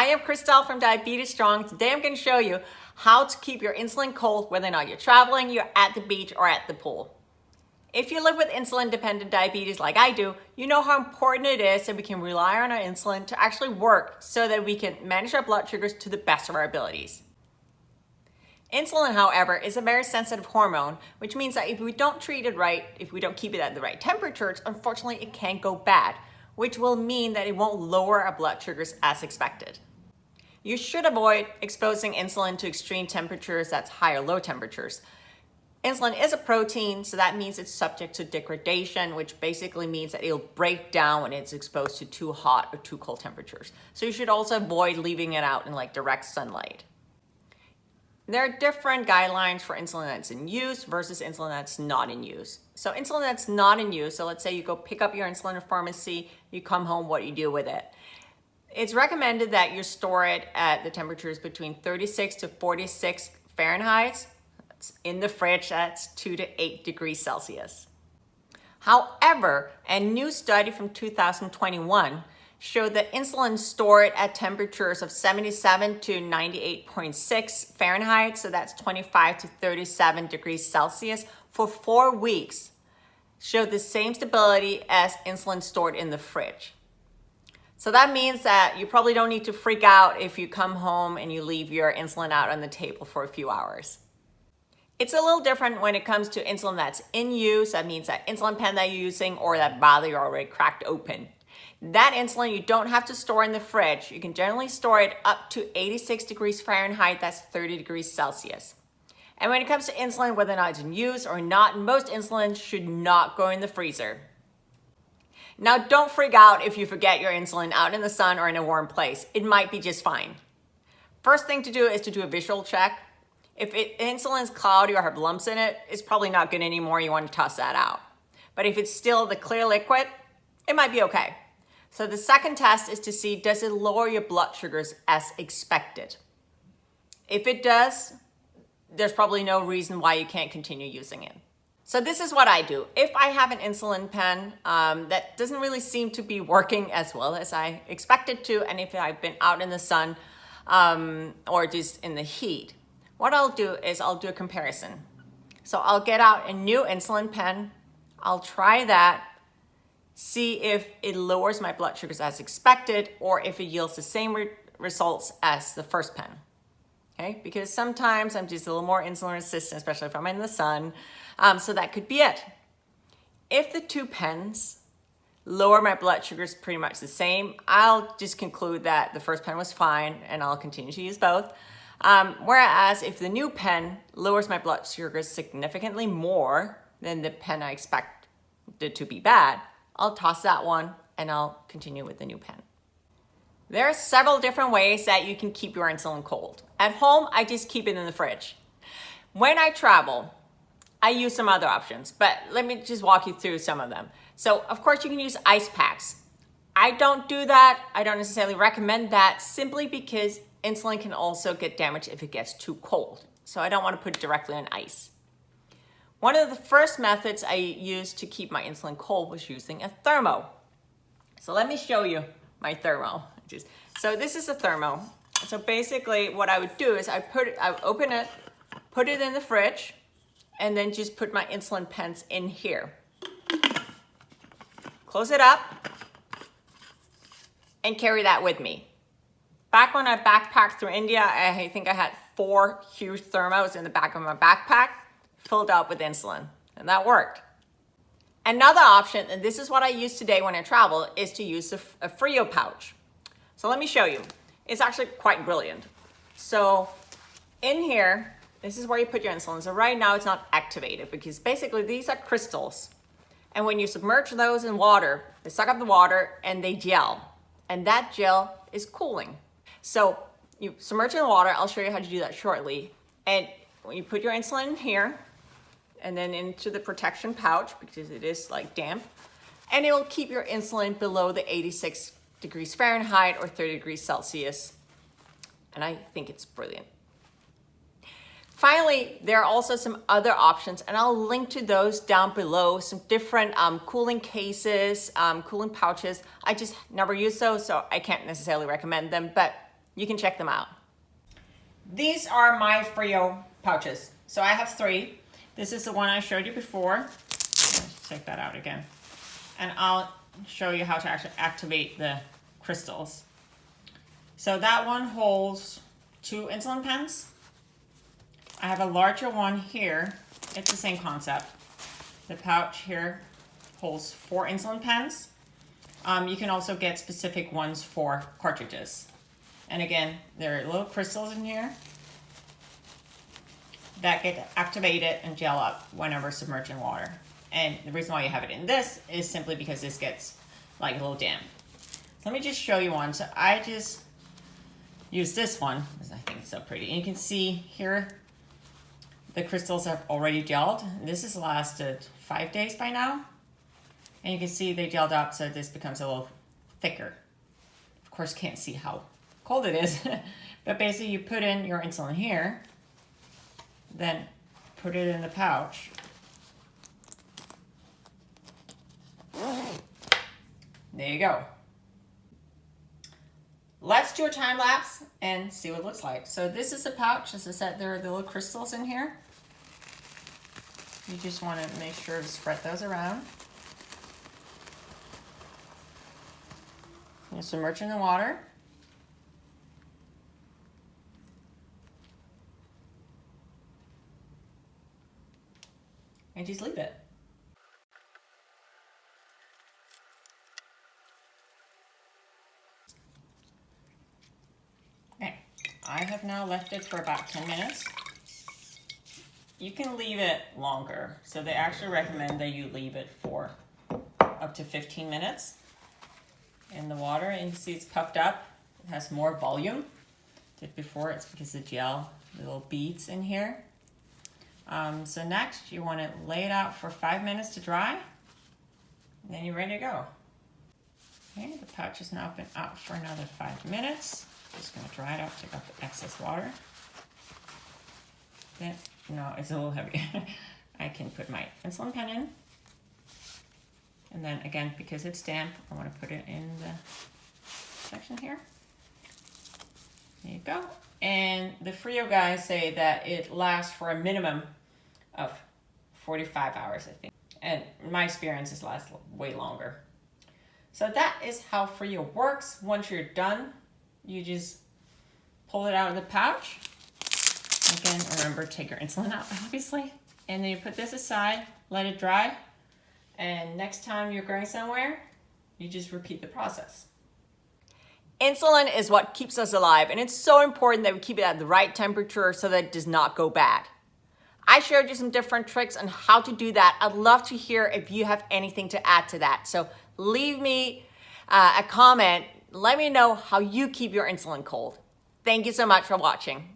I am Christelle from Diabetes Strong. Today I'm going to show you how to keep your insulin cold whether or not you're traveling, you're at the beach, or at the pool. If you live with insulin-dependent diabetes like I do, you know how important it is that we can rely on our insulin to actually work so that we can manage our blood sugars to the best of our abilities. Insulin, however, is a very sensitive hormone, which means that if we don't treat it right, if we don't keep it at the right temperatures, unfortunately it can go bad, which will mean that it won't lower our blood sugars as expected. You should avoid exposing insulin to extreme temperatures, that's high or low temperatures. Insulin is a protein, so that means it's subject to degradation, which basically means that it'll break down when it's exposed to too hot or too cold temperatures. So you should also avoid leaving it out in direct sunlight. There are different guidelines for insulin that's in use versus insulin that's not in use. So insulin that's not in use, so let's say you go pick up your insulin at a pharmacy, you come home, what do you do with it? It's recommended that you store it at the temperatures between 36 to 46 Fahrenheit. That's in the fridge, that's 2 to 8 degrees Celsius. However, a new study from 2021 showed that insulin stored at temperatures of 77 to 98.6 Fahrenheit, so that's 25 to 37 degrees Celsius, for 4 weeks, showed the same stability as insulin stored in the fridge. So that means that you probably don't need to freak out if you come home and you leave your insulin out on the table for a few hours. It's a little different when it comes to insulin that's in use. That means that insulin pen that you're using or that bottle you're already cracked open. That insulin you don't have to store in the fridge. You can generally store it up to 86 degrees Fahrenheit, that's 30 degrees Celsius. And when it comes to insulin, whether or not it's in use or not, most insulin should not go in the freezer. Now don't freak out if you forget your insulin out in the sun or in a warm place. It might be just fine. First thing to do is to do a visual check. If insulin is cloudy or have lumps in it, it's probably not good anymore. You want to toss that out. But if it's still the clear liquid, it might be okay. So the second test is to see, does it lower your blood sugars as expected? If it does, there's probably no reason why you can't continue using it. So this is what I do. If I have an insulin pen that doesn't really seem to be working as well as I expect it to, and if I've been out in the sun or just in the heat, what I'll do is I'll do a comparison. So I'll get out a new insulin pen, I'll try that, see if it lowers my blood sugars as expected or if it yields the same results as the first pen. Okay, because sometimes I'm just a little more insulin resistant, especially if I'm in the sun. So that could be it. If the two pens lower my blood sugars pretty much the same, I'll just conclude that the first pen was fine and I'll continue to use both. Whereas if the new pen lowers my blood sugars significantly more than the pen I expected to be bad, I'll toss that one and I'll continue with the new pen. There are several different ways that you can keep your insulin cold. At home, I just keep it in the fridge. When I travel, I use some other options, but let me just walk you through some of them. So of course you can use ice packs. I don't do that. I don't necessarily recommend that simply because insulin can also get damaged if it gets too cold. So I don't want to put it directly on ice. One of the first methods I used to keep my insulin cold was using a thermo. So let me show you my thermo. So this is a thermo. So basically what I would do is I would open it, put it in the fridge, and then just put my insulin pens in here. Close it up and carry that with me. Back when I backpacked through India, I think I had 4 huge thermos in the back of my backpack filled up with insulin, and that worked. Another option, and this is what I use today when I travel, is to use a Frio pouch. So let me show you. It's actually quite brilliant. So in here, this is where you put your insulin. So right now it's not activated because basically these are crystals. And when you submerge those in water, they suck up the water and they gel. And that gel is cooling. So you submerge it in water. I'll show you how to do that shortly. And when you put your insulin in here and then into the protection pouch because it is damp, and it will keep your insulin below the 86 degrees Fahrenheit or 30 degrees Celsius. And I think it's brilliant. Finally, there are also some other options, and I'll link to those down below, some different cooling cases, cooling pouches. I just never use those, so I can't necessarily recommend them, but You can check them out. These are my Frio pouches. So I have 3. This is the one I showed you before. Let's take that out again. And I'll show you how to actually activate the crystals. So that one holds 2 insulin pens. I have a larger one here. It's the same concept. The pouch here holds 4 insulin pens. You can also get specific ones for cartridges. And again, there are little crystals in here that get activated and gel up whenever submerged in water. And the reason why you have it in this is simply because this gets like a little damp. So let me just show you one. So I just use this one because I think it's so pretty. And you can see here, the crystals have already gelled. This has lasted 5 days by now. And you can see they gelled up, so this becomes a little thicker. Of course, can't see how cold it is. But basically you put in your insulin here, then put it in the pouch. There you go. Let's do a time lapse and see what it looks like. So this is a pouch. As I said, there are the little crystals in here. You just want to make sure to spread those around. You submerge in the water. And just leave it. Okay, I have now left it for about 10 minutes. You can leave it longer. So they actually recommend that you leave it for up to 15 minutes in the water. And you can see it's puffed up. It has more volume than before. It's because the gel, the little beads in here. So next, you want to lay it out for 5 minutes to dry. And then you're ready to go. Okay, the pouch has now been out for another 5 minutes. Just going to dry it out, take out the excess water. Then, no, it's a little heavy. I can put my insulin pen in. And then again, because it's damp, I want to put it in the section here. There you go. And the Frio guys say that it lasts for a minimum of 45 hours, I think. And my experience has lasted way longer. So that is how Frio works. Once you're done, you just pull it out of the pouch. Again, remember, take your insulin out, obviously. And then you put this aside, let it dry. And next time you're going somewhere, you just repeat the process. Insulin is what keeps us alive, and it's so important that we keep it at the right temperature so that it does not go bad. I showed you some different tricks on how to do that. I'd love to hear if you have anything to add to that. So leave me a comment. Let me know how you keep your insulin cold. Thank you so much for watching.